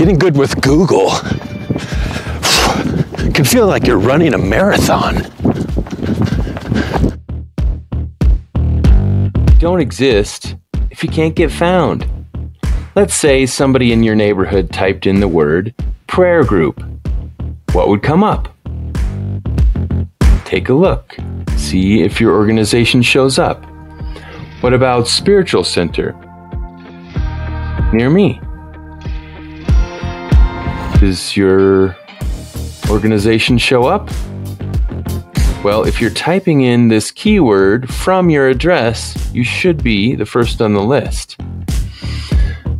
Getting good with Google can feel like you're running a marathon. Don't exist if you can't get found. Let's say somebody in your neighborhood typed in the word prayer group. What would come up? Take a look. See if your organization shows up. What about spiritual center? Near me. Does your organization show up? Well, if you're typing in this keyword from your address, you should be the first on the list.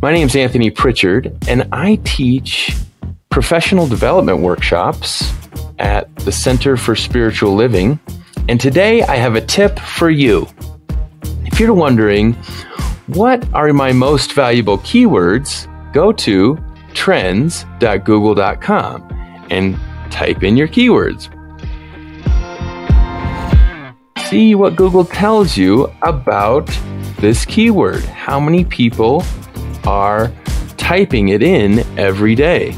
My name's Anthony Prichard, and I teach professional development workshops at the Center for Spiritual Living. And today I have a tip for you. If you're wondering, what are my most valuable keywords? Go to trends.google.com and type in your keywords. See what Google tells you about this keyword. How many people are typing it in every day?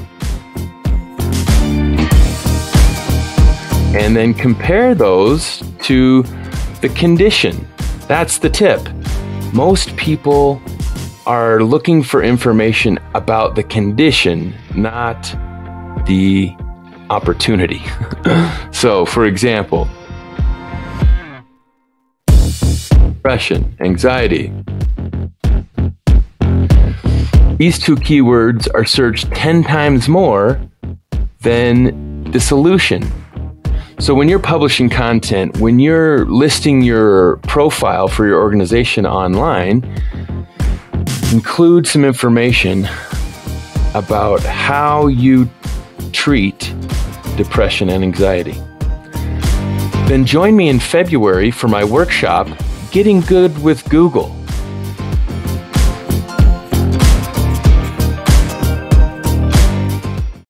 And then compare those to the condition. That's the tip. Most people are looking for information about the condition, not the opportunity. So, for example, depression, anxiety. These two keywords are searched 10 times more than the solution. So when you're publishing content, when you're listing your profile for your organization online, include some information about how you treat depression and anxiety. Then join me in February for my workshop, Getting Good with Google.